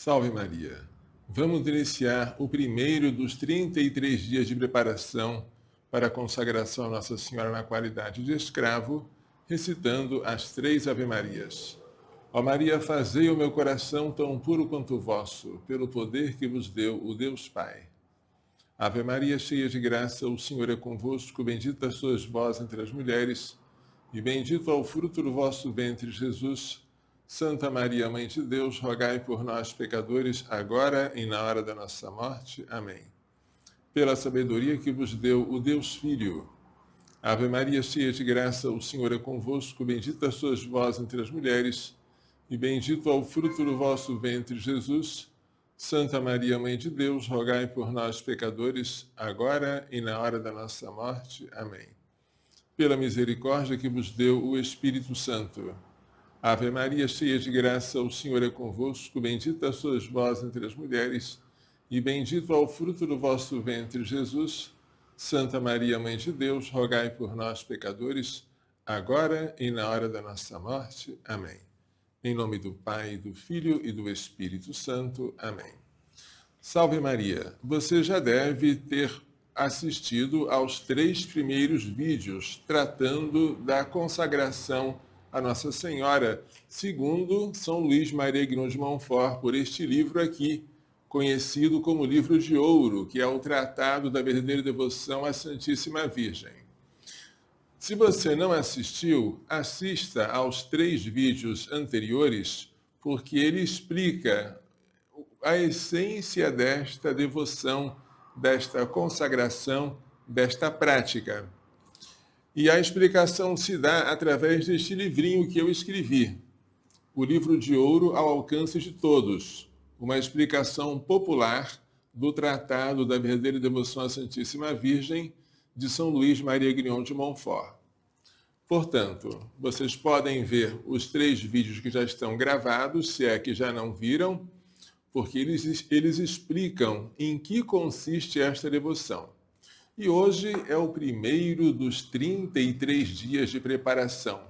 Salve Maria! Vamos iniciar o primeiro dos 33 dias de preparação para a consagração a Nossa Senhora na qualidade de escravo, recitando as 3 Ave-Marias. Ó Maria, fazei o meu coração tão puro quanto o vosso, pelo poder que vos deu o Deus Pai. Ave Maria, cheia de graça, o Senhor é convosco, bendita sois vós entre as mulheres, e bendito é o fruto do vosso ventre, Jesus. Santa Maria, Mãe de Deus, rogai por nós, pecadores, agora e na hora da nossa morte. Amém. Pela sabedoria que vos deu o Deus Filho. Ave Maria, cheia de graça, o Senhor é convosco, bendita sois vós entre as mulheres, e bendito é o fruto do vosso ventre, Jesus. Santa Maria, Mãe de Deus, rogai por nós, pecadores, agora e na hora da nossa morte. Amém. Pela misericórdia que vos deu o Espírito Santo. Ave Maria, cheia de graça, o Senhor é convosco, bendita sois vós entre as mulheres, e bendito é o fruto do vosso ventre, Jesus. Santa Maria, Mãe de Deus, rogai por nós, pecadores, agora e na hora da nossa morte. Amém. Em nome do Pai, do Filho e do Espírito Santo. Amém. Salve Maria! Você já deve ter assistido aos 3 primeiros vídeos tratando da consagração a Nossa Senhora, segundo São Luís Maria Grignon de Montfort, por este livro aqui, conhecido como Livro de Ouro, que é o Tratado da Verdadeira Devoção à Santíssima Virgem. Se você não assistiu, assista aos 3 vídeos anteriores, porque ele explica a essência desta devoção, desta consagração, desta prática. E a explicação se dá através deste livrinho que eu escrevi, o Livro de Ouro ao alcance de todos, uma explicação popular do Tratado da Verdadeira Devoção à Santíssima Virgem, de São Luís Maria Grignon de Montfort. Portanto, vocês podem ver os 3 vídeos que já estão gravados, se é que já não viram, porque eles explicam em que consiste esta devoção. E hoje é o primeiro dos 33 dias de preparação.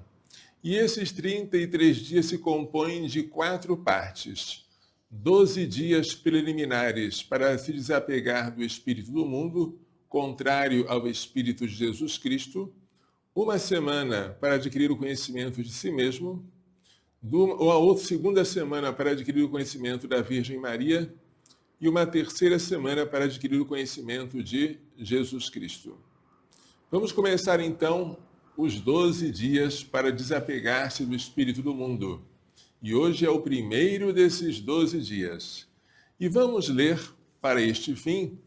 E esses 33 dias se compõem de 4 partes. 12 dias preliminares para se desapegar do espírito do mundo, contrário ao espírito de Jesus Cristo. 1 semana para adquirir o conhecimento de si mesmo. A segunda semana para adquirir o conhecimento da Virgem Maria. E uma terceira semana para adquirir o conhecimento de Jesus Cristo. Vamos começar então os 12 dias para desapegar-se do espírito do mundo. E hoje é o primeiro desses 12 dias. E vamos ler, para este fim,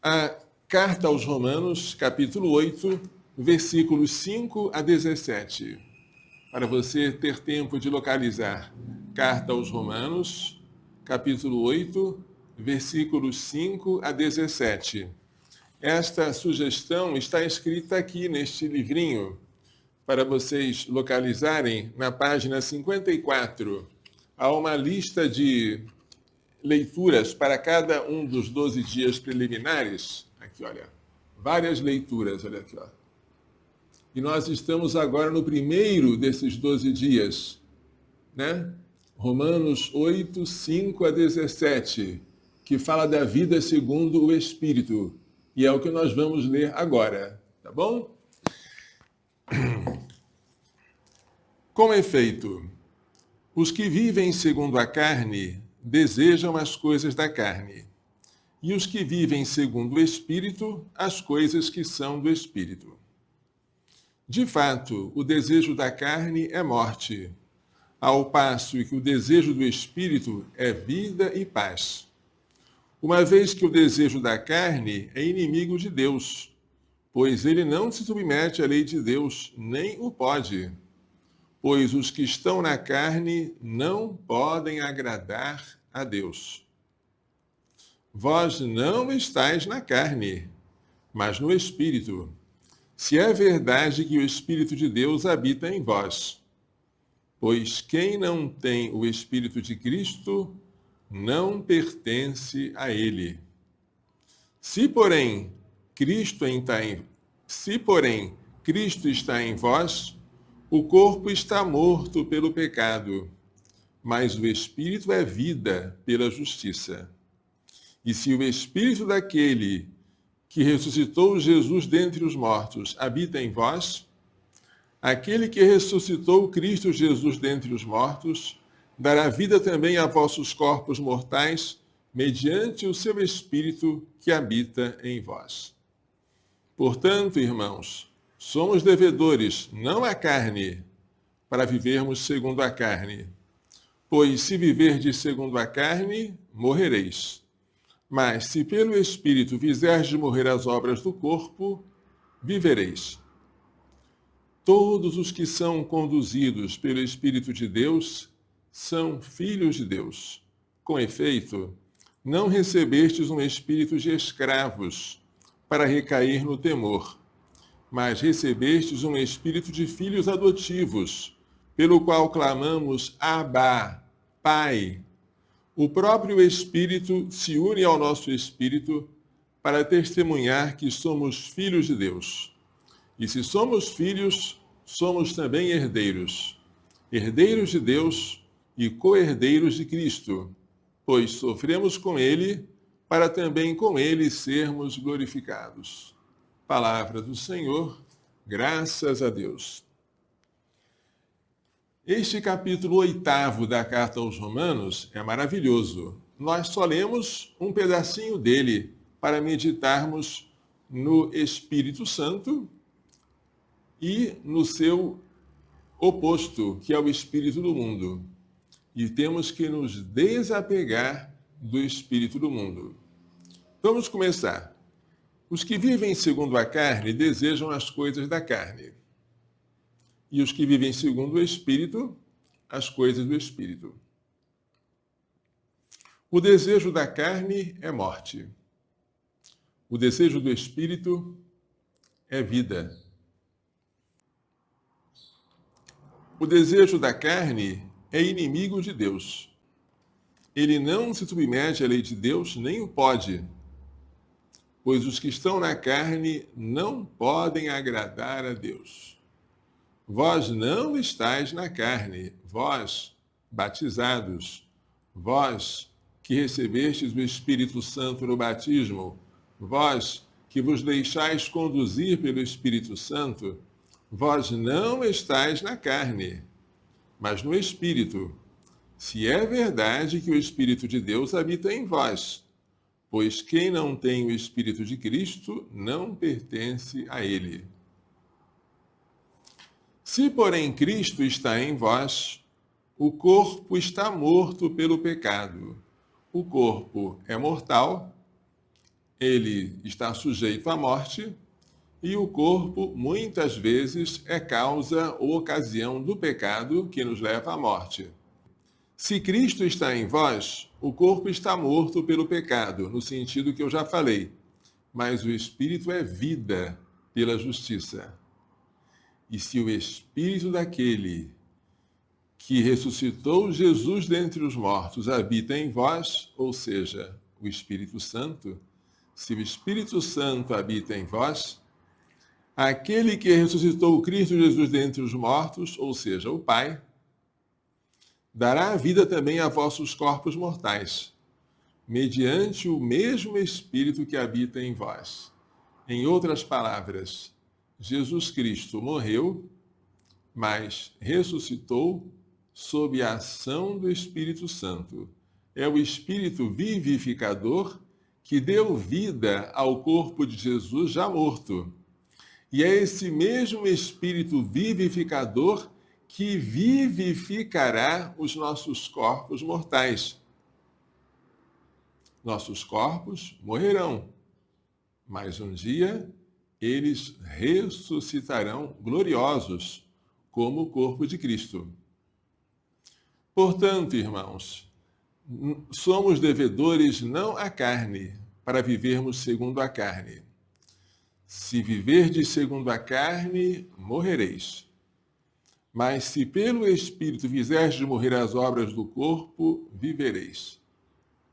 a Carta aos Romanos, capítulo 8, versículos 5 a 17. Para você ter tempo de localizar. Carta aos Romanos, capítulo 8, versículos 5 a 17. Esta sugestão está escrita aqui neste livrinho, para vocês localizarem na página 54. Há uma lista de leituras para cada um dos 12 dias preliminares. Aqui, olha, várias leituras, olha aqui, ó. E nós estamos agora no primeiro desses 12 dias, né? Romanos 8, 5 a 17. Que fala da vida segundo o Espírito. E é o que nós vamos ler agora, tá bom? Com efeito, os que vivem segundo a carne desejam as coisas da carne, e os que vivem segundo o Espírito, as coisas que são do Espírito. De fato, o desejo da carne é morte, ao passo que o desejo do Espírito é vida e paz. Uma vez que o desejo da carne é inimigo de Deus, pois ele não se submete à lei de Deus, nem o pode. Pois os que estão na carne não podem agradar a Deus. Vós não estáis na carne, mas no Espírito, se é verdade que o Espírito de Deus habita em vós. Pois quem não tem o Espírito de Cristo não pertence a ele. Se, porém, Cristo está em vós, o corpo está morto pelo pecado, mas o Espírito é vida pela justiça. E se o Espírito daquele que ressuscitou Jesus dentre os mortos habita em vós, aquele que ressuscitou Cristo Jesus dentre os mortos dará vida também a vossos corpos mortais, mediante o seu Espírito que habita em vós. Portanto, irmãos, somos devedores, não à carne, para vivermos segundo a carne. Pois se viverdes segundo a carne, morrereis. Mas se pelo Espírito fizerdes morrer as obras do corpo, vivereis. Todos os que são conduzidos pelo Espírito de Deus são filhos de Deus. Com efeito, não recebestes um espírito de escravos para recair no temor, mas recebestes um espírito de filhos adotivos, pelo qual clamamos Abba, Pai. O próprio Espírito se une ao nosso espírito para testemunhar que somos filhos de Deus. E se somos filhos, somos também herdeiros, herdeiros de Deus e co-herdeiros de Cristo, pois sofremos com Ele, para também com Ele sermos glorificados. Palavra do Senhor, graças a Deus. Este capítulo 8º da Carta aos Romanos é maravilhoso. Nós só lemos um pedacinho dele para meditarmos no Espírito Santo e no seu oposto, que é o espírito do mundo. E temos que nos desapegar do espírito do mundo. Vamos começar. Os que vivem segundo a carne desejam as coisas da carne. E os que vivem segundo o Espírito, as coisas do Espírito. O desejo da carne é morte. O desejo do Espírito é vida. O desejo da carne é inimigo de Deus. Ele não se submete à lei de Deus, nem o pode, pois os que estão na carne não podem agradar a Deus. Vós não estáis na carne, vós, batizados, vós que recebestes o Espírito Santo no batismo, vós que vos deixais conduzir pelo Espírito Santo, vós não estáis na carne, mas no Espírito, se é verdade que o Espírito de Deus habita em vós, pois quem não tem o Espírito de Cristo não pertence a ele. Se, porém, Cristo está em vós, o corpo está morto pelo pecado. O corpo é mortal, ele está sujeito à morte, e o corpo, muitas vezes, é causa ou ocasião do pecado que nos leva à morte. Se Cristo está em vós, o corpo está morto pelo pecado, no sentido que eu já falei, mas o Espírito é vida pela justiça. E se o Espírito daquele que ressuscitou Jesus dentre os mortos habita em vós, ou seja, o Espírito Santo, se o Espírito Santo habita em vós, aquele que ressuscitou Cristo Jesus dentre os mortos, ou seja, o Pai, dará a vida também a vossos corpos mortais, mediante o mesmo Espírito que habita em vós. Em outras palavras, Jesus Cristo morreu, mas ressuscitou sob a ação do Espírito Santo. É o Espírito vivificador que deu vida ao corpo de Jesus já morto. E é esse mesmo Espírito vivificador que vivificará os nossos corpos mortais. Nossos corpos morrerão, mas um dia eles ressuscitarão gloriosos, como o corpo de Cristo. Portanto, irmãos, somos devedores não à carne, para vivermos segundo a carne. Se viverdes segundo a carne, morrereis. Mas se pelo Espírito fizerdes morrer as obras do corpo, vivereis.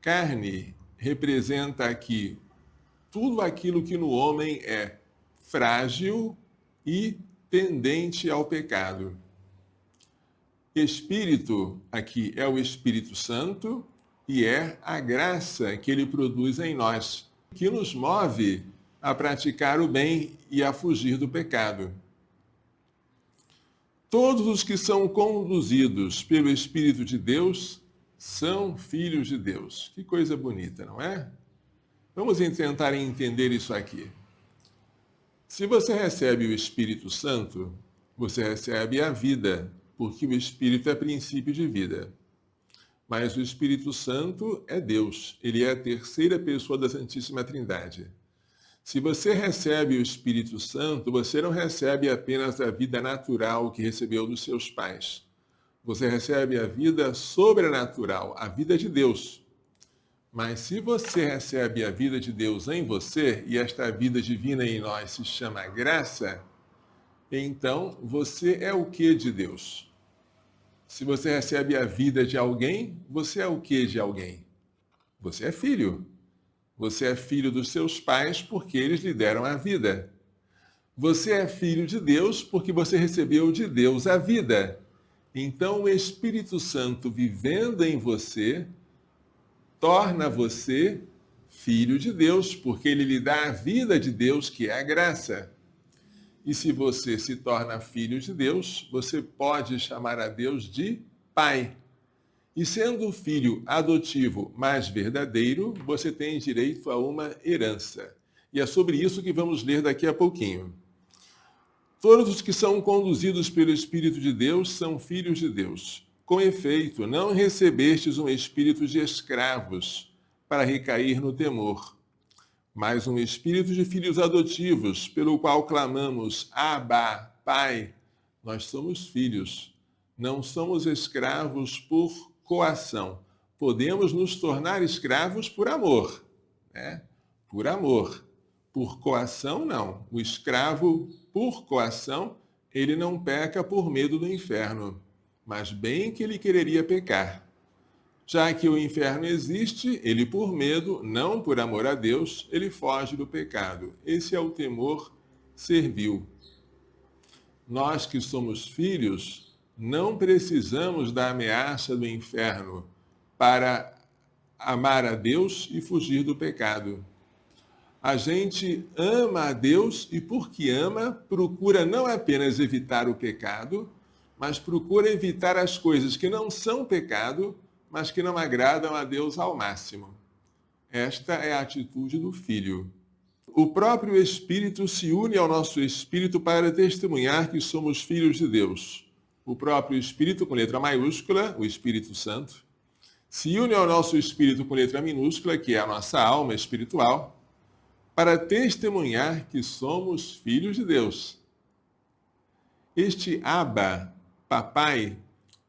Carne representa aqui tudo aquilo que no homem é frágil e tendente ao pecado. Espírito aqui é o Espírito Santo e é a graça que ele produz em nós, que nos move a praticar o bem e a fugir do pecado. Todos os que são conduzidos pelo Espírito de Deus são filhos de Deus. Que coisa bonita, não é? Vamos tentar entender isso aqui. Se você recebe o Espírito Santo, você recebe a vida, porque o Espírito é princípio de vida. Mas o Espírito Santo é Deus, ele é a terceira pessoa da Santíssima Trindade. Se você recebe o Espírito Santo, você não recebe apenas a vida natural que recebeu dos seus pais. Você recebe a vida sobrenatural, a vida de Deus. Mas se você recebe a vida de Deus em você, e esta vida divina em nós se chama graça, então você é o que de Deus? Se você recebe a vida de alguém, você é o que de alguém? Você é filho. Você é filho dos seus pais porque eles lhe deram a vida. Você é filho de Deus porque você recebeu de Deus a vida. Então o Espírito Santo vivendo em você torna você filho de Deus, porque ele lhe dá a vida de Deus, que é a graça. E se você se torna filho de Deus, você pode chamar a Deus de Pai. E sendo o filho adotivo mais verdadeiro, você tem direito a uma herança. E é sobre isso que vamos ler daqui a pouquinho. Todos os que são conduzidos pelo Espírito de Deus são filhos de Deus. Com efeito, não recebestes um espírito de escravos para recair no temor, mas um espírito de filhos adotivos, pelo qual clamamos, Abba, Pai. Nós somos filhos, não somos escravos por coação. Podemos nos tornar escravos por amor, né? Por amor. Por coação, não. O escravo, por coação, ele não peca por medo do inferno, mas bem que ele quereria pecar. Já que o inferno existe, ele por medo, não por amor a Deus, ele foge do pecado. Esse é o temor servil. Nós que somos filhos, não precisamos da ameaça do inferno para amar a Deus e fugir do pecado. A gente ama a Deus e, porque ama, procura não apenas evitar o pecado, mas procura evitar as coisas que não são pecado, mas que não agradam a Deus ao máximo. Esta é a atitude do filho. O próprio Espírito se une ao nosso espírito para testemunhar que somos filhos de Deus. O próprio Espírito, com letra maiúscula, o Espírito Santo, se une ao nosso espírito com letra minúscula, que é a nossa alma espiritual, para testemunhar que somos filhos de Deus. Este Abba, papai,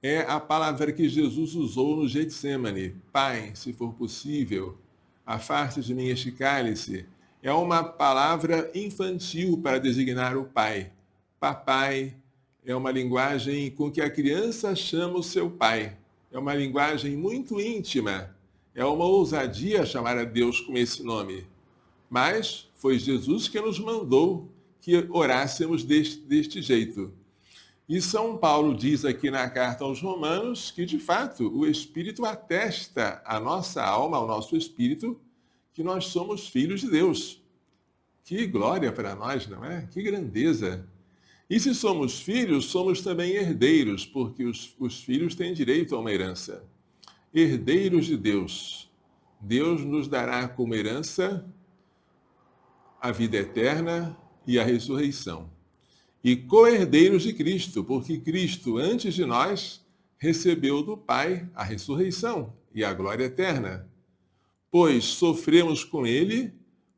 é a palavra que Jesus usou no Getsemane. Pai, se for possível, afaste de mim este cálice. É uma palavra infantil para designar o pai. Papai é uma linguagem com que a criança chama o seu pai. É uma linguagem muito íntima. É uma ousadia chamar a Deus com esse nome. Mas foi Jesus que nos mandou que orássemos deste jeito. E São Paulo diz aqui na carta aos Romanos que, de fato, o Espírito atesta à nossa alma, ao nosso espírito, que nós somos filhos de Deus. Que glória para nós, não é? Que grandeza! E se somos filhos, somos também herdeiros, porque os filhos têm direito a uma herança. Herdeiros de Deus. Deus nos dará como herança a vida eterna e a ressurreição. E co-herdeiros de Cristo, porque Cristo, antes de nós, recebeu do Pai a ressurreição e a glória eterna. Pois sofremos com ele,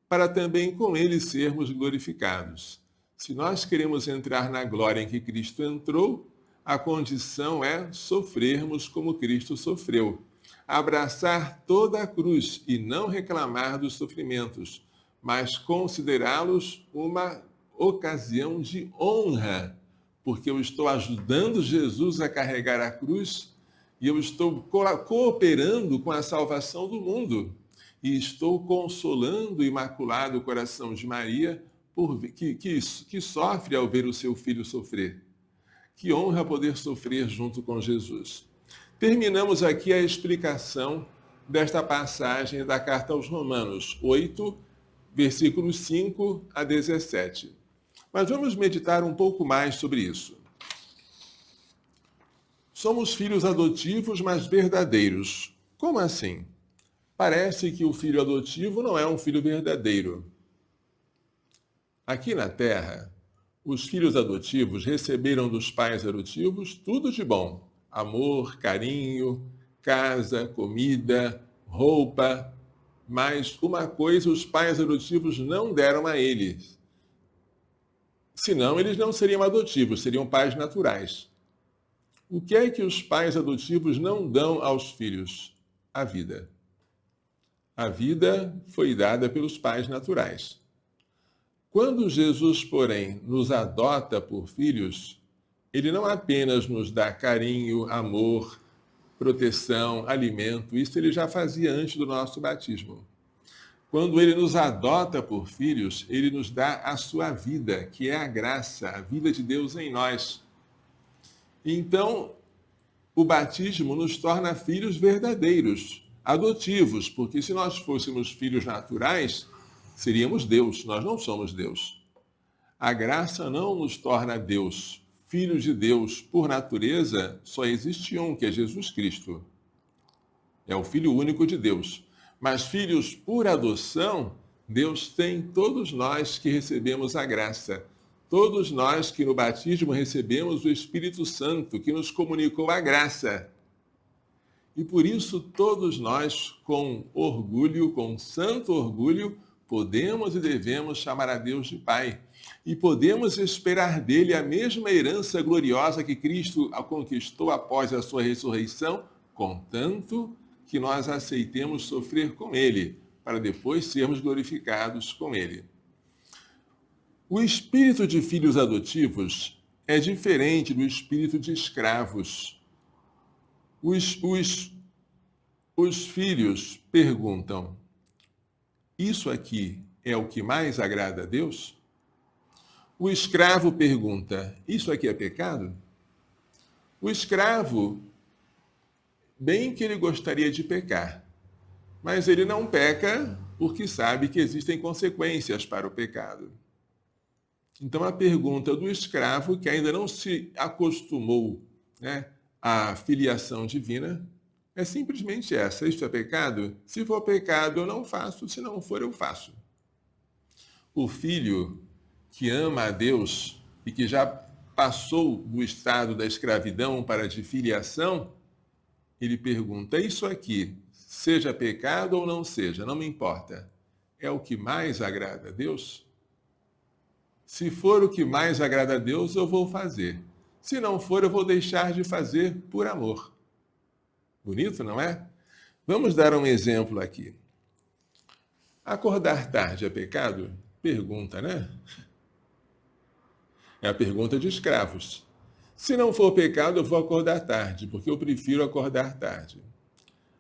para também com ele sermos glorificados. Se nós queremos entrar na glória em que Cristo entrou, a condição é sofrermos como Cristo sofreu. Abraçar toda a cruz e não reclamar dos sofrimentos, mas considerá-los uma ocasião de honra, porque eu estou ajudando Jesus a carregar a cruz e eu estou cooperando com a salvação do mundo. E estou consolando o Imaculado Coração de Maria, que sofre ao ver o seu filho sofrer. Que honra poder sofrer junto com Jesus. Terminamos aqui a explicação desta passagem da carta aos Romanos 8, versículos 5 a 17. Mas vamos meditar um pouco mais sobre isso. Somos filhos adotivos, mas verdadeiros. Como assim? Parece que o filho adotivo não é um filho verdadeiro. Aqui na Terra, os filhos adotivos receberam dos pais adotivos tudo de bom: amor, carinho, casa, comida, roupa. Mas uma coisa os pais adotivos não deram a eles. Senão, eles não seriam adotivos, seriam pais naturais. O que é que os pais adotivos não dão aos filhos? A vida. A vida foi dada pelos pais naturais. Quando Jesus, porém, nos adota por filhos, ele não apenas nos dá carinho, amor, proteção, alimento, isso ele já fazia antes do nosso batismo. Quando ele nos adota por filhos, ele nos dá a sua vida, que é a graça, a vida de Deus em nós. Então, o batismo nos torna filhos verdadeiros, adotivos, porque se nós fôssemos filhos naturais, seríamos Deus, nós não somos Deus. A graça não nos torna Deus. Filhos de Deus, por natureza, só existe um, que é Jesus Cristo. É o Filho único de Deus. Mas filhos por adoção, Deus tem todos nós que recebemos a graça. Todos nós que no batismo recebemos o Espírito Santo, que nos comunicou a graça. E por isso todos nós, com orgulho, com santo orgulho, podemos e devemos chamar a Deus de Pai. E podemos esperar dele a mesma herança gloriosa que Cristo conquistou após a sua ressurreição, contanto que nós aceitemos sofrer com ele, para depois sermos glorificados com ele. O espírito de filhos adotivos é diferente do espírito de escravos. Os filhos perguntam: isso aqui é o que mais agrada a Deus? O escravo pergunta: isso aqui é pecado? O escravo, bem que ele gostaria de pecar, mas ele não peca porque sabe que existem consequências para o pecado. Então a pergunta do escravo, que ainda não se acostumou, à filiação divina, é simplesmente essa: isto é pecado? Se for pecado, eu não faço, se não for, eu faço. O filho que ama a Deus e que já passou do estado da escravidão para a de filiação, ele pergunta: isso aqui, seja pecado ou não seja, não me importa, é o que mais agrada a Deus? Se for o que mais agrada a Deus, eu vou fazer. Se não for, eu vou deixar de fazer por amor. Bonito, não é? Vamos dar um exemplo aqui. Acordar tarde é pecado? Pergunta, né? É a pergunta de escravos. Se não for pecado, eu vou acordar tarde, porque eu prefiro acordar tarde.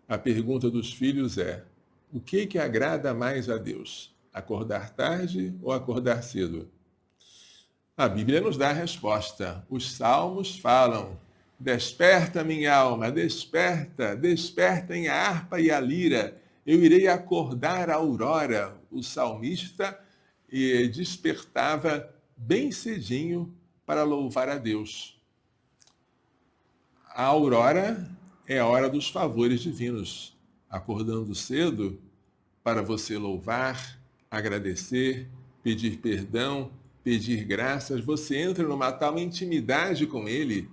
A pergunta dos filhos é: o que agrada mais a Deus? Acordar tarde ou acordar cedo? A Bíblia nos dá a resposta. Os salmos falam: desperta, minha alma, desperta, despertem a harpa e a lira. Eu irei acordar a aurora. O salmista despertava bem cedinho para louvar a Deus. A aurora é a hora dos favores divinos. Acordando cedo para você louvar, agradecer, pedir perdão, pedir graças, você entra numa tal intimidade com ele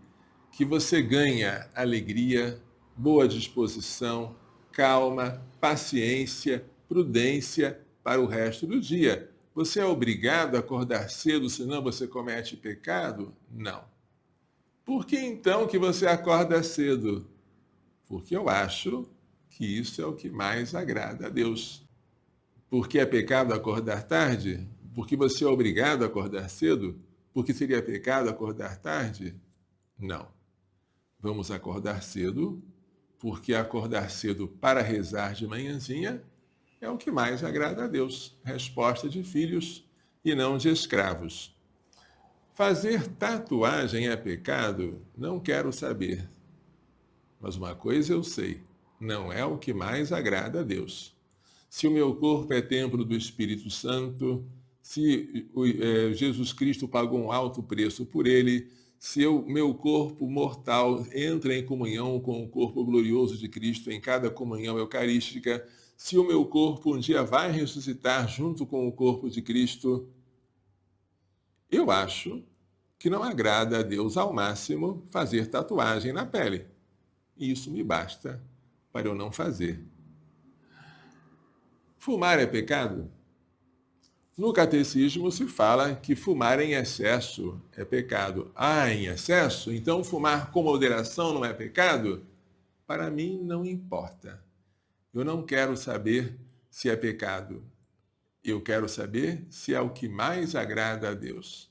que você ganha alegria, boa disposição, calma, paciência, prudência para o resto do dia. Você é obrigado a acordar cedo, senão você comete pecado? Não. Por que então que você acorda cedo? Porque eu acho que isso é o que mais agrada a Deus. Porque é pecado acordar tarde? Porque você é obrigado a acordar cedo? Porque seria pecado acordar tarde? Não. Vamos acordar cedo, porque acordar cedo para rezar de manhãzinha é o que mais agrada a Deus. Resposta de filhos e não de escravos. Fazer tatuagem é pecado? Não quero saber. Mas uma coisa eu sei, não é o que mais agrada a Deus. Se o meu corpo é templo do Espírito Santo, se Jesus Cristo pagou um alto preço por ele, se o meu corpo mortal entra em comunhão com o corpo glorioso de Cristo em cada comunhão eucarística, se o meu corpo um dia vai ressuscitar junto com o corpo de Cristo, eu acho que não agrada a Deus ao máximo fazer tatuagem na pele. E isso me basta para eu não fazer. Fumar é pecado? No catecismo se fala que fumar em excesso é pecado. Ah, em excesso? Então fumar com moderação não é pecado? Para mim não importa. Eu não quero saber se é pecado. Eu quero saber se é o que mais agrada a Deus.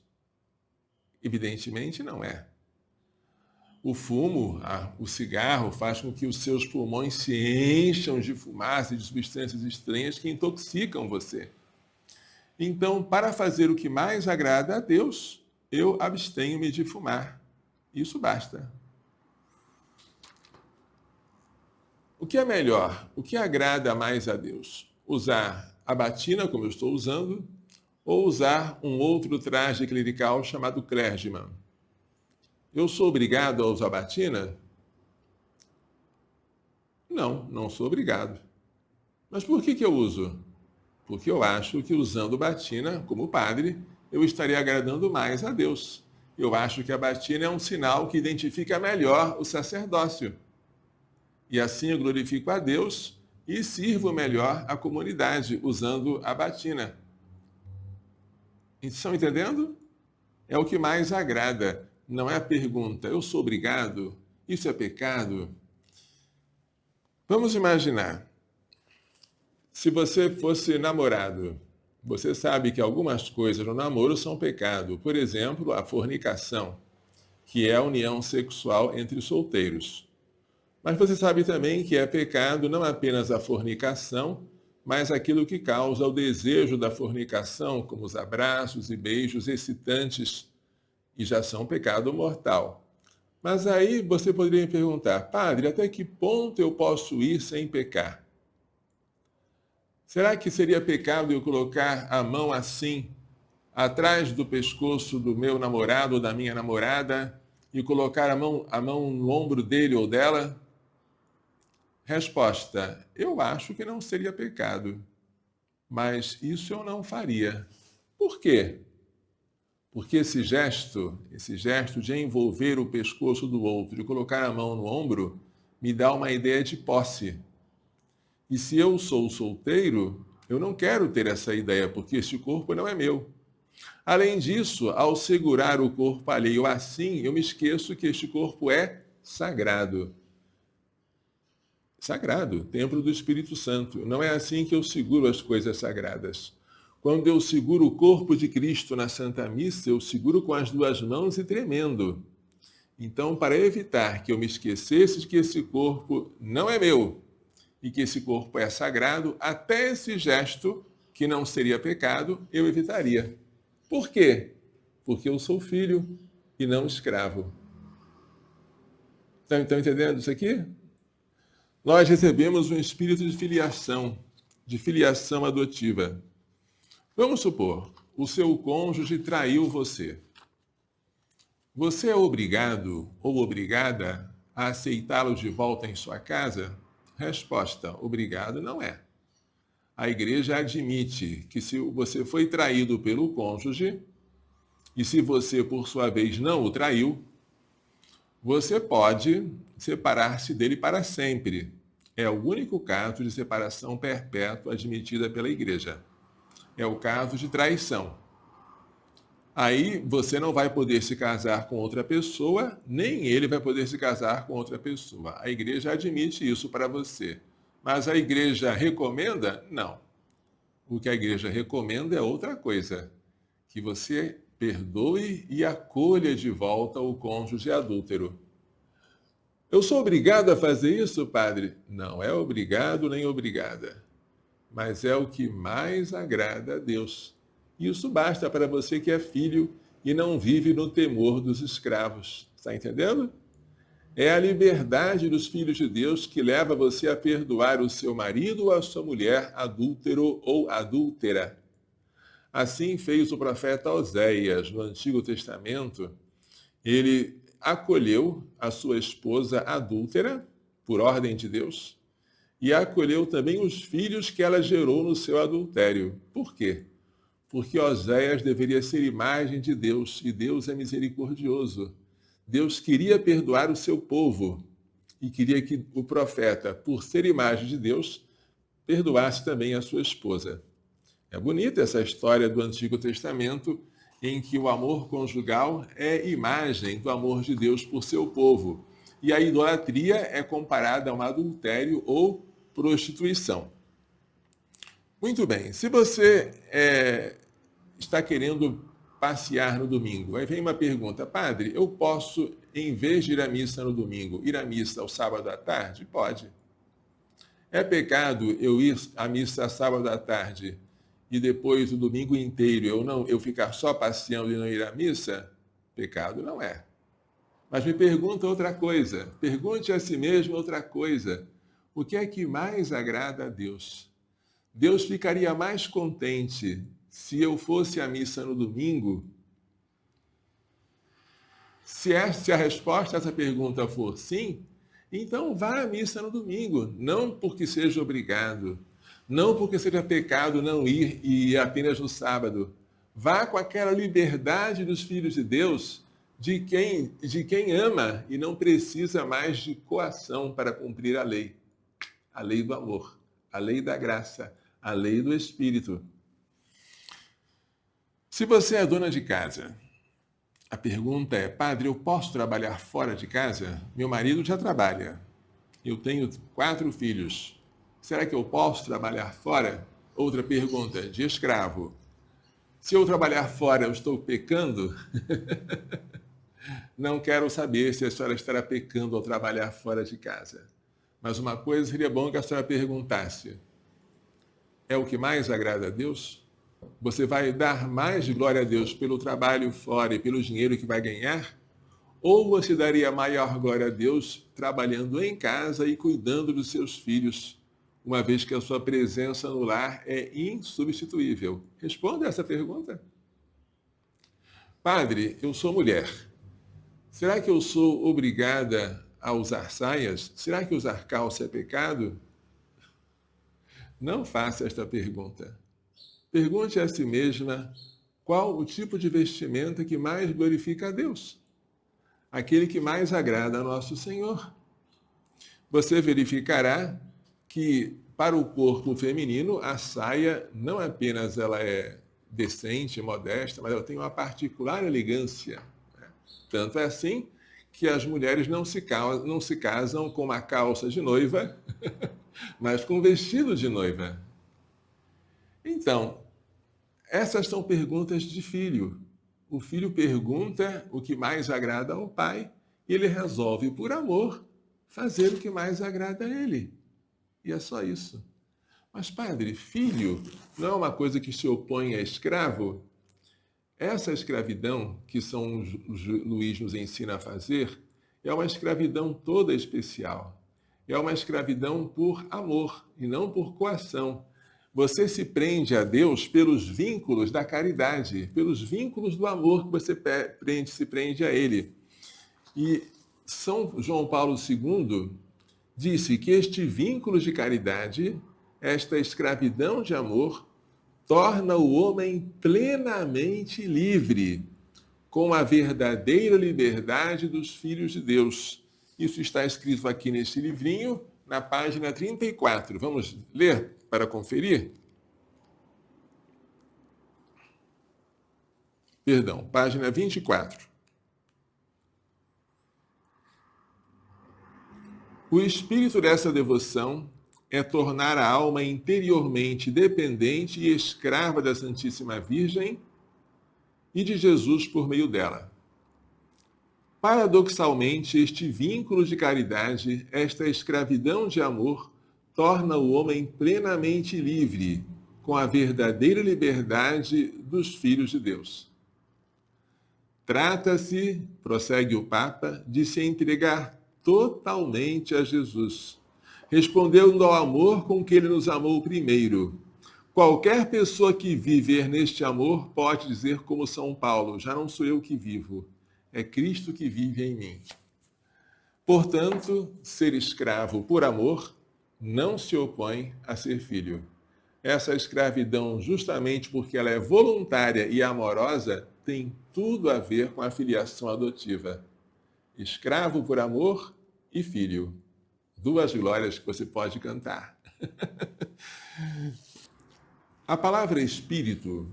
Evidentemente não é. O fumo, o cigarro, faz com que os seus pulmões se encham de fumaça e de substâncias estranhas que intoxicam você. Então, para fazer o que mais agrada a Deus, eu abstenho-me de fumar. Isso basta. O que é melhor? O que agrada mais a Deus? Usar a batina, como eu estou usando, ou usar um outro traje clerical chamado clergyman? Eu sou obrigado a usar batina? Não, não sou obrigado. Mas por que eu uso? Porque eu acho que usando batina, como padre, eu estaria agradando mais a Deus. Eu acho que a batina é um sinal que identifica melhor o sacerdócio. E assim eu glorifico a Deus e sirvo melhor a comunidade usando a batina. Estão entendendo? É o que mais agrada. Não é a pergunta, eu sou obrigado? Isso é pecado? Vamos imaginar, se você fosse namorado, você sabe que algumas coisas no namoro são pecado. Por exemplo, a fornicação, que é a união sexual entre solteiros. Mas você sabe também que é pecado não apenas a fornicação, mas aquilo que causa o desejo da fornicação, como os abraços e beijos excitantes, e já são pecado mortal. Mas aí você poderia me perguntar, padre, até que ponto eu posso ir sem pecar? Será que seria pecado eu colocar a mão assim, atrás do pescoço do meu namorado ou da minha namorada, e colocar a mão no ombro dele ou dela? Resposta, eu acho que não seria pecado, mas isso eu não faria. Por quê? Porque esse gesto de envolver o pescoço do outro e colocar a mão no ombro, me dá uma ideia de posse. E se eu sou solteiro, eu não quero ter essa ideia, porque este corpo não é meu. Além disso, ao segurar o corpo alheio assim, eu me esqueço que este corpo é sagrado. Sagrado, templo do Espírito Santo. Não é assim que eu seguro as coisas sagradas. Quando eu seguro o corpo de Cristo na Santa Missa, eu seguro com as duas mãos e tremendo. Então, para evitar que eu me esquecesse de que esse corpo não é meu e que esse corpo é sagrado, até esse gesto, que não seria pecado, eu evitaria. Por quê? Porque eu sou filho e não escravo. Estão entendendo isso aqui? Nós recebemos um espírito de filiação adotiva. Vamos supor, o seu cônjuge traiu você. Você é obrigado ou obrigada a aceitá-lo de volta em sua casa? Resposta, obrigado não é. A igreja admite que se você foi traído pelo cônjuge, e se você, por sua vez, não o traiu, você pode separar-se dele para sempre. É o único caso de separação perpétua admitida pela igreja. É o caso de traição. Aí você não vai poder se casar com outra pessoa, nem ele vai poder se casar com outra pessoa. A igreja admite isso para você. Mas a igreja recomenda? Não. O que a igreja recomenda é outra coisa. Que você perdoe e acolha de volta o cônjuge adúltero. Eu sou obrigado a fazer isso, padre? Não é obrigado nem obrigada. Mas é o que mais agrada a Deus. Isso basta para você que é filho e não vive no temor dos escravos. Está entendendo? É a liberdade dos filhos de Deus que leva você a perdoar o seu marido ou a sua mulher adúltero ou adúltera. Assim fez o profeta Oséias no Antigo Testamento. Ele acolheu a sua esposa adúltera, por ordem de Deus, e acolheu também os filhos que ela gerou no seu adultério. Por quê? Porque Oséias deveria ser imagem de Deus, e Deus é misericordioso. Deus queria perdoar o seu povo e queria que o profeta, por ser imagem de Deus, perdoasse também a sua esposa. É bonita essa história do Antigo Testamento, em que o amor conjugal é imagem do amor de Deus por seu povo. E a idolatria é comparada a um adultério ou prostituição. Muito bem, se você está querendo passear no domingo, aí vem uma pergunta: padre, eu posso, em vez de ir à missa no domingo, ir à missa ao sábado à tarde? Pode. É pecado eu ir à missa sábado à tarde e depois o domingo inteiro eu ficar só passeando e não ir à missa? Pecado não é. Mas me pergunta outra coisa, pergunte a si mesmo outra coisa: o que é que mais agrada a Deus? Deus ficaria mais contente se eu fosse à missa no domingo? Se a resposta a essa pergunta for sim, então vá à missa no domingo, não porque seja obrigado, não porque seja pecado não ir e ir apenas no sábado. Vá com aquela liberdade dos filhos de Deus, de quem ama e não precisa mais de coação para cumprir a lei do amor, a lei da graça, a lei do Espírito. Se você é dona de casa, a pergunta é: padre, eu posso trabalhar fora de casa? Meu marido já trabalha. Eu tenho 4 filhos. Será que eu posso trabalhar fora? Outra pergunta, de escravo. Se eu trabalhar fora, eu estou pecando? Não quero saber se a senhora estará pecando ao trabalhar fora de casa. Mas uma coisa seria bom que a senhora perguntasse: é o que mais agrada a Deus? Você vai dar mais glória a Deus pelo trabalho fora e pelo dinheiro que vai ganhar? Ou você daria maior glória a Deus trabalhando em casa e cuidando dos seus filhos, uma vez que a sua presença no lar é insubstituível? Responda essa pergunta. Padre, eu sou mulher. Será que eu sou obrigada a usar saias? Será que usar calça é pecado? Não faça esta pergunta. Pergunte a si mesma qual o tipo de vestimenta que mais glorifica a Deus, aquele que mais agrada a nosso Senhor. Você verificará que para o corpo feminino a saia não apenas ela é decente, modesta, mas ela tem uma particular elegância. Tanto é assim que as mulheres não se casam com uma calça de noiva, mas com um vestido de noiva. Então, essas são perguntas de filho. O filho pergunta o que mais agrada ao pai e ele resolve, por amor, fazer o que mais agrada a ele. E é só isso. Mas, padre, filho não é uma coisa que se opõe a escravo? Essa escravidão que São Luís nos ensina a fazer é uma escravidão toda especial. É uma escravidão por amor e não por coação. Você se prende a Deus pelos vínculos da caridade, pelos vínculos do amor que você se prende a Ele. E São João Paulo II disse que este vínculo de caridade, esta escravidão de amor, torna o homem plenamente livre, com a verdadeira liberdade dos filhos de Deus. Isso está escrito aqui nesse livrinho, na página 34. Vamos ler para conferir? Perdão, página 24. O espírito dessa devoção é tornar a alma interiormente dependente e escrava da Santíssima Virgem e de Jesus por meio dela. Paradoxalmente, este vínculo de caridade, esta escravidão de amor, torna o homem plenamente livre, com a verdadeira liberdade dos filhos de Deus. Trata-se, prossegue o Papa, de se entregar totalmente a Jesus, respondendo ao amor com que ele nos amou primeiro. Qualquer pessoa que viver neste amor pode dizer como São Paulo, já não sou eu que vivo, é Cristo que vive em mim. Portanto, ser escravo por amor não se opõe a ser filho. Essa escravidão, justamente porque ela é voluntária e amorosa, tem tudo a ver com a filiação adotiva. Escravo por amor e filho. Duas glórias que você pode cantar. A palavra espírito,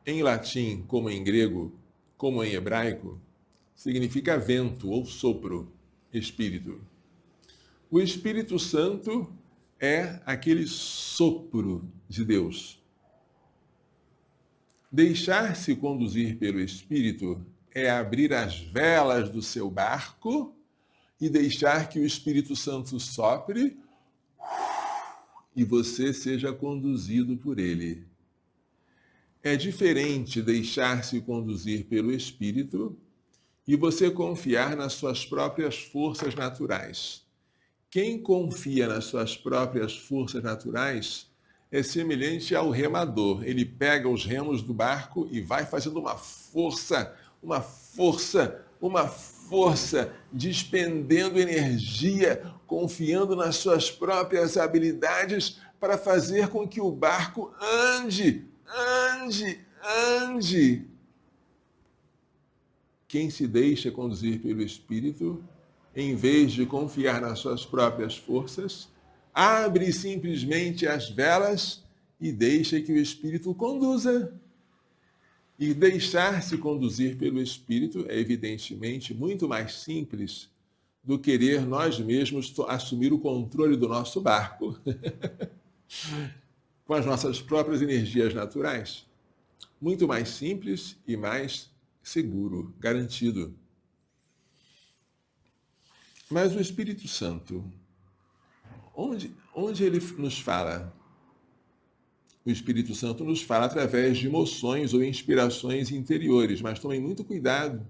em latim como em grego, como em hebraico, significa vento ou sopro, espírito. O Espírito Santo é aquele sopro de Deus. Deixar-se conduzir pelo Espírito é abrir as velas do seu barco e deixar que o Espírito Santo sopre e você seja conduzido por ele. É diferente deixar-se conduzir pelo Espírito e você confiar nas suas próprias forças naturais. Quem confia nas suas próprias forças naturais é semelhante ao remador. Ele pega os remos do barco e vai fazendo uma força, despendendo energia, confiando nas suas próprias habilidades para fazer com que o barco ande. Quem se deixa conduzir pelo Espírito, em vez de confiar nas suas próprias forças, abre simplesmente as velas e deixa que o Espírito o conduza. E deixar-se conduzir pelo Espírito é, evidentemente, muito mais simples do querer nós mesmos assumir o controle do nosso barco com as nossas próprias energias naturais. Muito mais simples e mais seguro, garantido. Mas o Espírito Santo, onde ele nos fala? O Espírito Santo nos fala através de emoções ou inspirações interiores, mas tomem muito cuidado,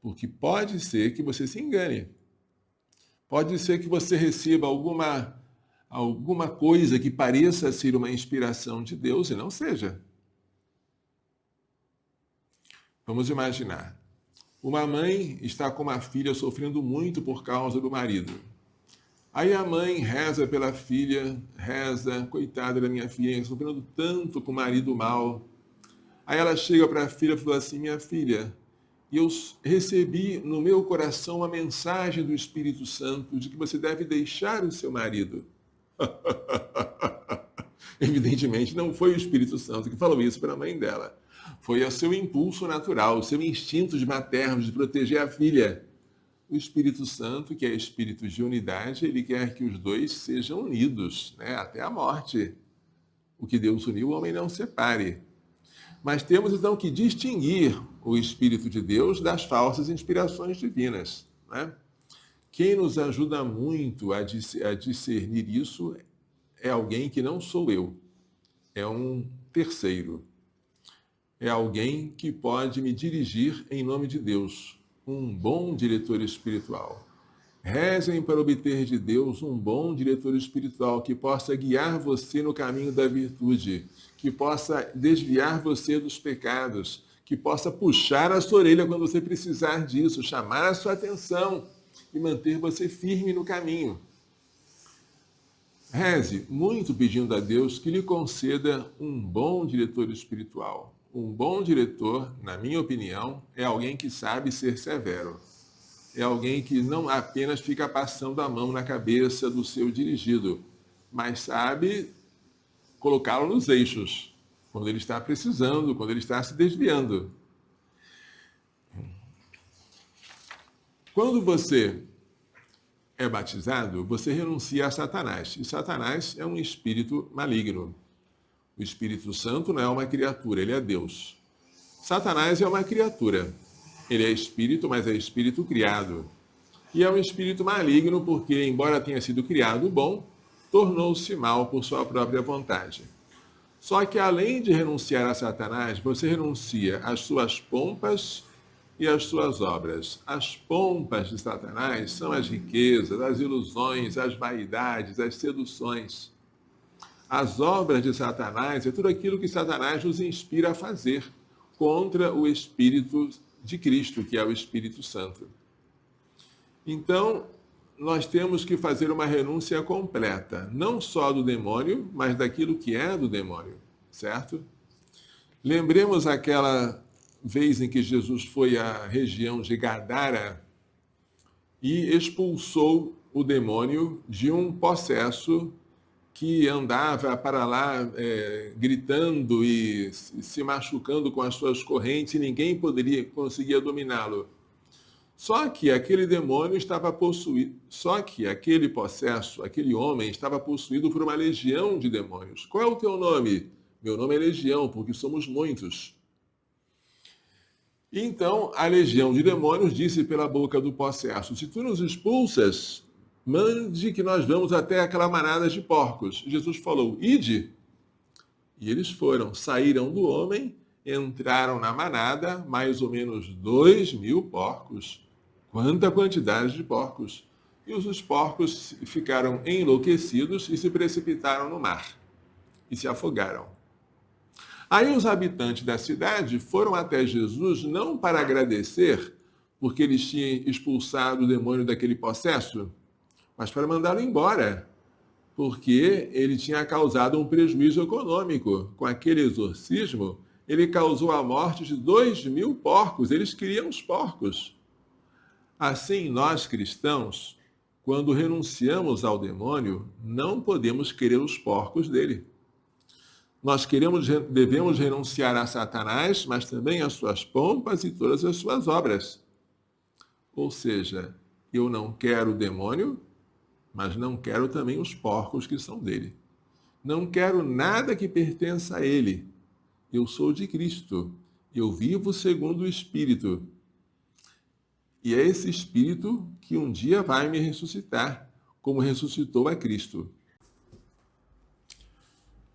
porque pode ser que você se engane. Pode ser que você receba alguma coisa que pareça ser uma inspiração de Deus e não seja. Vamos imaginar. Uma mãe está com uma filha sofrendo muito por causa do marido. Aí a mãe reza pela filha, coitada da minha filha, sofrendo tanto com o marido mal. Aí ela chega para a filha e fala assim, minha filha, eu recebi no meu coração uma mensagem do Espírito Santo de que você deve deixar o seu marido. Evidentemente não foi o Espírito Santo que falou isso para a mãe dela. Foi o seu impulso natural, o seu instinto de materno, de proteger a filha. O Espírito Santo, que é espírito de unidade, ele quer que os dois sejam unidos, né, até a morte. O que Deus uniu, o homem não separe. Mas temos então que distinguir o Espírito de Deus das falsas inspirações divinas, né? Quem nos ajuda muito a discernir isso é alguém que não sou eu, é um terceiro. É alguém que pode me dirigir em nome de Deus, um bom diretor espiritual. Rezem para obter de Deus um bom diretor espiritual que possa guiar você no caminho da virtude, que possa desviar você dos pecados, que possa puxar a sua orelha quando você precisar disso, chamar a sua atenção e manter você firme no caminho. Reze muito pedindo a Deus que lhe conceda um bom diretor espiritual. Um bom diretor, na minha opinião, é alguém que sabe ser severo. É alguém que não apenas fica passando a mão na cabeça do seu dirigido, mas sabe colocá-lo nos eixos, quando ele está precisando, quando ele está se desviando. Quando você é batizado, você renuncia a Satanás. E Satanás é um espírito maligno. O Espírito Santo não é uma criatura, ele é Deus. Satanás é uma criatura. Ele é espírito, mas é espírito criado. E é um espírito maligno porque, embora tenha sido criado bom, tornou-se mal por sua própria vontade. Só que além de renunciar a Satanás, você renuncia às suas pompas e as suas obras. As pompas de Satanás são as riquezas, as ilusões, as vaidades, as seduções. As obras de Satanás é tudo aquilo que Satanás nos inspira a fazer contra o Espírito de Cristo, que é o Espírito Santo. Então, nós temos que fazer uma renúncia completa, não só do demônio, mas daquilo que é do demônio, certo? Lembremos aquela vez em que Jesus foi à região de Gadara e expulsou o demônio de um possesso que andava para lá gritando e se machucando com as suas correntes e ninguém conseguia dominá-lo. Só que aquele demônio estava possuído, só que aquele possesso, aquele homem estava possuído por uma legião de demônios. Qual é o teu nome? Meu nome é Legião, porque somos muitos. Então a legião de demônios disse pela boca do possesso: se tu nos expulsas, mande que nós vamos até aquela manada de porcos. Jesus falou: ide. E eles foram, saíram do homem, entraram na manada, mais ou menos 2.000 porcos. Quanta quantidade de porcos! E os porcos ficaram enlouquecidos e se precipitaram no mar e se afogaram. Aí os habitantes da cidade foram até Jesus não para agradecer, porque eles tinham expulsado o demônio daquele possesso, mas para mandá-lo embora, porque ele tinha causado um prejuízo econômico. Com aquele exorcismo, ele causou a morte de 2.000 porcos. Eles queriam os porcos. Assim, nós cristãos, quando renunciamos ao demônio, não podemos querer os porcos dele. Nós devemos renunciar a Satanás, mas também às suas pompas e todas as suas obras. Ou seja, eu não quero o demônio, mas não quero também os porcos que são dele. Não quero nada que pertença a ele. Eu sou de Cristo. Eu vivo segundo o Espírito. E é esse Espírito que um dia vai me ressuscitar, como ressuscitou a Cristo.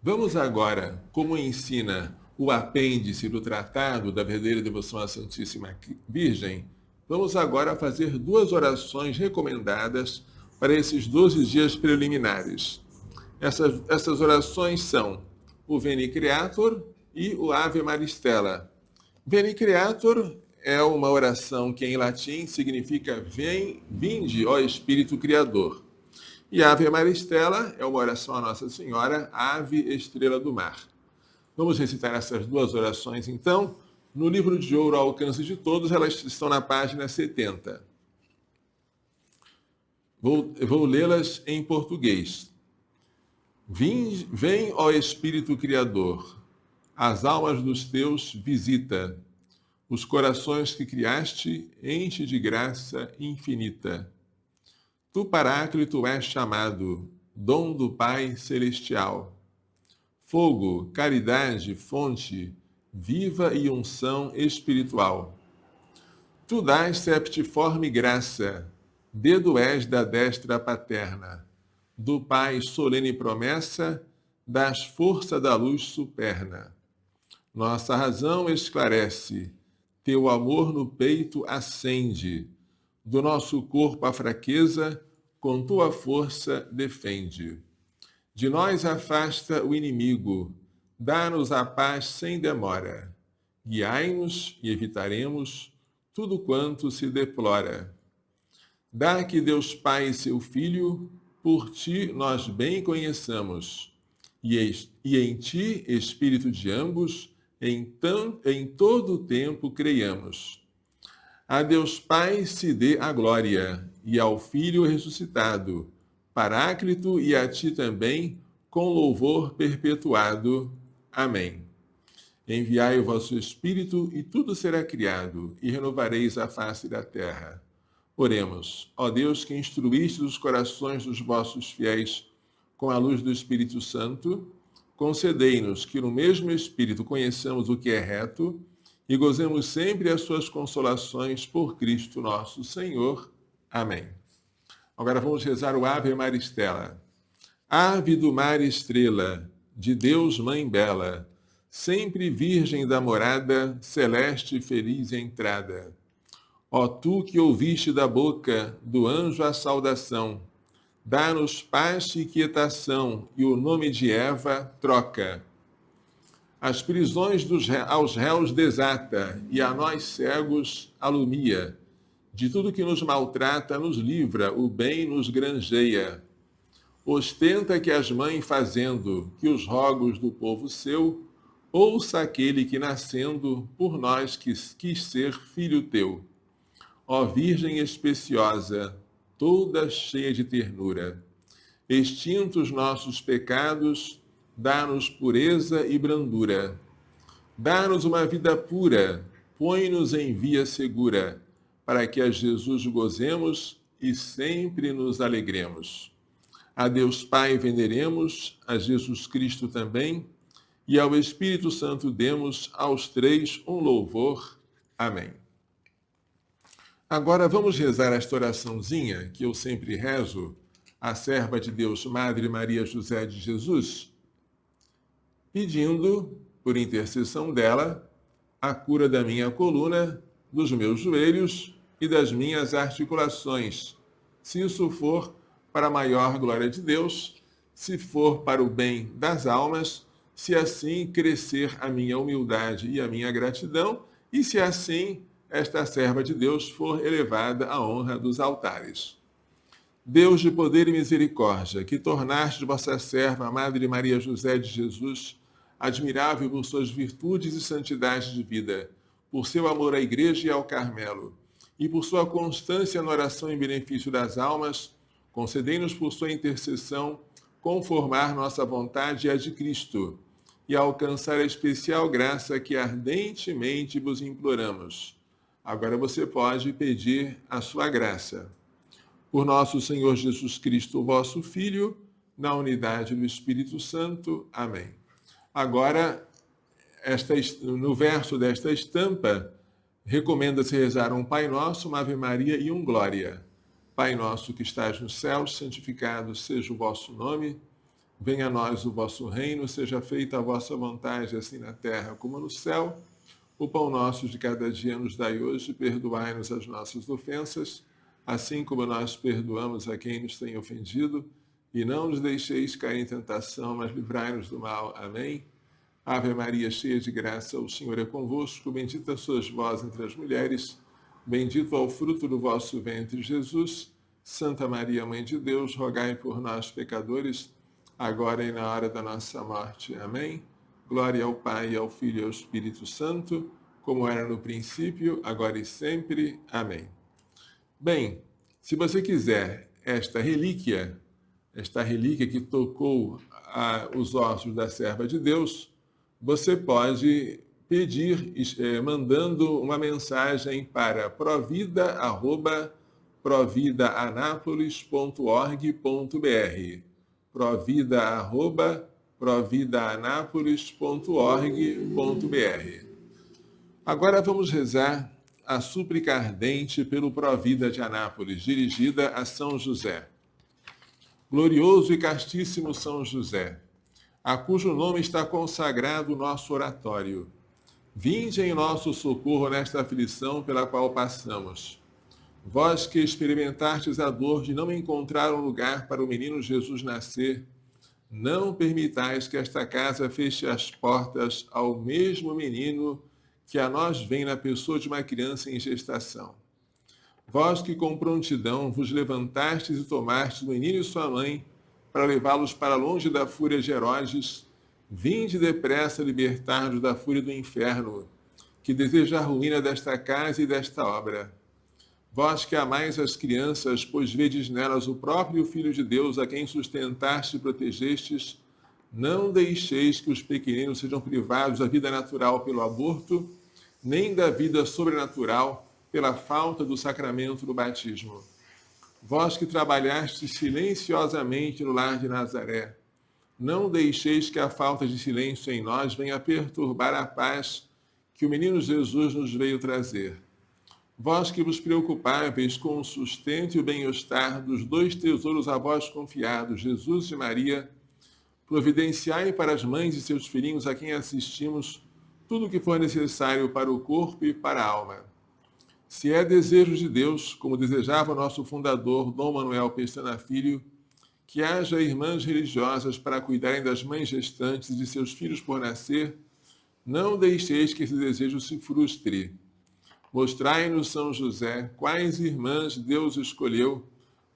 Vamos agora, como ensina o apêndice do Tratado da Verdadeira Devoção à Santíssima Virgem, vamos agora fazer 2 orações recomendadas para esses 12 dias preliminares. Essas orações são o Veni Creator e o Ave Maristela. Veni Creator é uma oração que em latim significa vinde, ó Espírito Criador. E Ave Maristela é uma oração a Nossa Senhora, Ave Estrela do Mar. Vamos recitar essas 2 orações, então. No livro de ouro ao alcance de todos, elas estão na página 70. Vou lê-las em português. Vem, ó Espírito Criador, as almas dos teus visita, os corações que criaste enche de graça infinita. Tu, Paráclito, és chamado, dom do Pai Celestial. Fogo, caridade, fonte, viva e unção espiritual. Tu dás septiforme graça, dedo és da destra paterna. Do Pai solene promessa, das força da luz superna. Nossa razão esclarece, teu amor no peito acende, do nosso corpo a fraqueza, com tua força defende. De nós afasta o inimigo, dá-nos a paz sem demora. Guiai-nos e evitaremos tudo quanto se deplora. Dá que Deus Pai e seu Filho, por ti nós bem conheçamos, e em ti, Espírito de ambos, em todo o tempo creiamos. A Deus Pai se dê a glória, e ao Filho ressuscitado, Paráclito, e a ti também, com louvor perpetuado. Amém. Enviai o vosso Espírito, e tudo será criado, e renovareis a face da terra. Oremos. Ó Deus, que instruíste os corações dos vossos fiéis com a luz do Espírito Santo, concedei-nos que no mesmo Espírito conheçamos o que é reto e gozemos sempre as suas consolações por Cristo nosso Senhor. Amém. Agora vamos rezar o Ave Maristela. Ave do mar estrela, de Deus mãe bela, sempre virgem da morada, celeste e feliz entrada. Ó tu que ouviste da boca do anjo a saudação, dá-nos paz e quietação, e o nome de Eva troca. As prisões aos réus desata, e a nós cegos alumia. De tudo que nos maltrata, nos livra, o bem nos granjeia. Ostenta que as mães fazendo, que os rogos do povo seu, ouça aquele que nascendo, por nós quis ser filho teu. Ó Virgem especiosa, toda cheia de ternura, extintos nossos pecados, dá-nos pureza e brandura. Dá-nos uma vida pura, põe-nos em via segura, para que a Jesus gozemos e sempre nos alegremos. A Deus Pai veneremos, a Jesus Cristo também, e ao Espírito Santo demos aos três um louvor. Amém. Agora vamos rezar esta oraçãozinha que eu sempre rezo, a serva de Deus, Madre Maria José de Jesus, pedindo, por intercessão dela, a cura da minha coluna, dos meus joelhos e das minhas articulações, se isso for para a maior glória de Deus, se for para o bem das almas, se assim crescer a minha humildade e a minha gratidão, e se assim esta serva de Deus for elevada à honra dos altares. Deus de poder e misericórdia, que tornaste vossa serva, Madre Maria José de Jesus, admirável por suas virtudes e santidade de vida, por seu amor à Igreja e ao Carmelo, e por sua constância na oração em benefício das almas, concedei-nos por sua intercessão conformar nossa vontade à de Cristo e alcançar a especial graça que ardentemente vos imploramos. Agora você pode pedir a sua graça. Por nosso Senhor Jesus Cristo, vosso Filho, na unidade do Espírito Santo. Amém. Agora, no verso desta estampa, recomenda-se rezar um Pai Nosso, uma Ave Maria e um Glória. Pai nosso que estás nos céus, santificado seja o vosso nome. Venha a nós o vosso reino, seja feita a vossa vontade, assim na terra como no céu. O pão nosso de cada dia nos dai hoje, perdoai-nos as nossas ofensas, assim como nós perdoamos a quem nos tem ofendido, e não nos deixeis cair em tentação, mas livrai-nos do mal. Amém. Ave Maria, cheia de graça, o Senhor é convosco, bendita sois vós entre as mulheres, bendito é o fruto do vosso ventre, Jesus. Santa Maria, Mãe de Deus, rogai por nós, pecadores, agora e na hora da nossa morte. Amém. Glória ao Pai, ao Filho e ao Espírito Santo, como era no princípio, agora e sempre. Amém. Bem, se você quiser esta relíquia que tocou os ossos da serva de Deus, você pode pedir mandando uma mensagem para provida@providaanápolis.org.br. providaanápolis.org.br. Agora vamos rezar a súplica ardente pelo Provida de Anápolis, dirigida a São José. Glorioso e castíssimo São José, a cujo nome está consagrado o nosso oratório, vinde em nosso socorro nesta aflição pela qual passamos. Vós que experimentastes a dor de não encontrar um lugar para o menino Jesus nascer, não permitais que esta casa feche as portas ao mesmo menino que a nós vem na pessoa de uma criança em gestação. Vós que com prontidão vos levantastes e tomastes o menino e sua mãe para levá-los para longe da fúria de Herodes, vinde depressa libertar-nos da fúria do inferno, que deseja a ruína desta casa e desta obra. Vós que amais as crianças, pois vedes nelas o próprio Filho de Deus, a quem sustentaste e protegestes, não deixeis que os pequeninos sejam privados da vida natural pelo aborto, nem da vida sobrenatural pela falta do sacramento do batismo. Vós que trabalhastes silenciosamente no lar de Nazaré, não deixeis que a falta de silêncio em nós venha perturbar a paz que o menino Jesus nos veio trazer. Vós que vos preocupáveis com o sustento e o bem-estar dos dois tesouros a vós confiados, Jesus e Maria, providenciai para as mães e seus filhinhos a quem assistimos tudo o que for necessário para o corpo e para a alma. Se é desejo de Deus, como desejava o nosso fundador, Dom Manuel Pestana Filho, que haja irmãs religiosas para cuidarem das mães gestantes e de seus filhos por nascer, não deixeis que esse desejo se frustre. Mostrai-nos, São José, quais irmãs Deus escolheu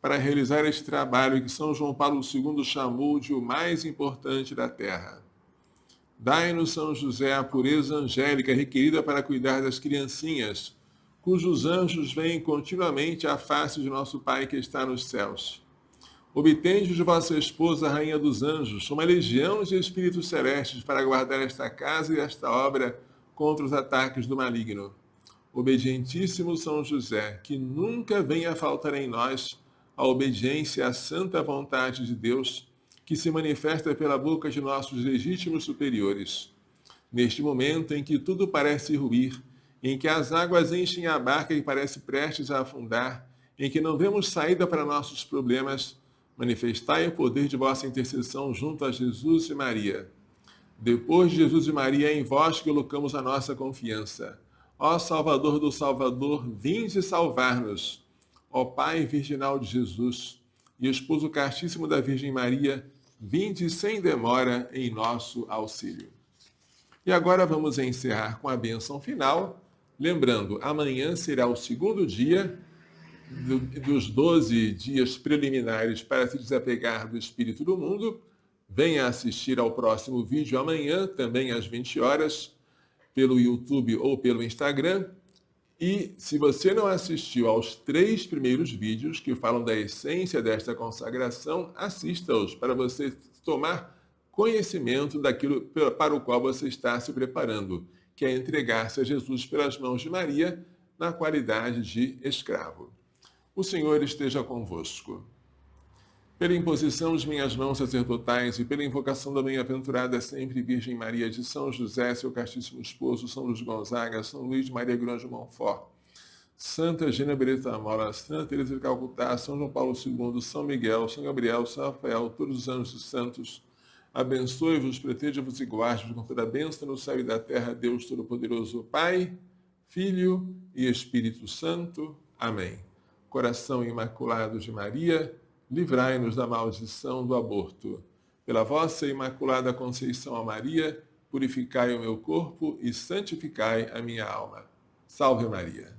para realizar este trabalho que São João Paulo II chamou de o mais importante da terra. Dai-nos, São José, a pureza angélica requerida para cuidar das criancinhas, cujos anjos veem continuamente a face de nosso Pai que está nos céus. Obtende de vossa esposa, a Rainha dos Anjos, uma legião de espíritos celestes para guardar esta casa e esta obra contra os ataques do maligno. Obedientíssimo São José, que nunca venha a faltar em nós a obediência à santa vontade de Deus, que se manifesta pela boca de nossos legítimos superiores. Neste momento em que tudo parece ruir, em que as águas enchem a barca e parece prestes a afundar, em que não vemos saída para nossos problemas, manifestai o poder de vossa intercessão junto a Jesus e Maria. Depois de Jesus e Maria, é em vós que colocamos a nossa confiança. Ó Salvador do Salvador, vinde salvar-nos. Ó Pai virginal de Jesus e Esposo castíssimo da Virgem Maria, vinde sem demora em nosso auxílio. E agora vamos encerrar com a bênção final, lembrando, amanhã será o segundo dia dos 12 dias preliminares para se desapegar do espírito do mundo. Venha assistir ao próximo vídeo amanhã, também às 20 horas, pelo YouTube ou pelo Instagram. E se você não assistiu aos 3 primeiros vídeos que falam da essência desta consagração, assista-os para você tomar conhecimento daquilo para o qual você está se preparando, que é entregar-se a Jesus pelas mãos de Maria na qualidade de escravo. O Senhor esteja convosco. Pela imposição de minhas mãos sacerdotais e pela invocação da bem-aventurada sempre Virgem Maria, de São José, seu castíssimo esposo, São Luís Gonzaga, São Luís de Maria Grande Montfort, Santa Genevieve Mola, Santa Teresa de Calcutá, São João Paulo II, São Miguel, São Gabriel, São Rafael, todos os anjos e santos, abençoe-vos, proteja-vos e guarde-vos com toda a bênção no céu e da terra, Deus Todo-Poderoso, Pai, Filho e Espírito Santo. Amém. Coração Imaculado de Maria, livrai-nos da maldição do aborto. Pela vossa Imaculada Conceição a Maria, purificai o meu corpo e santificai a minha alma. Salve Maria.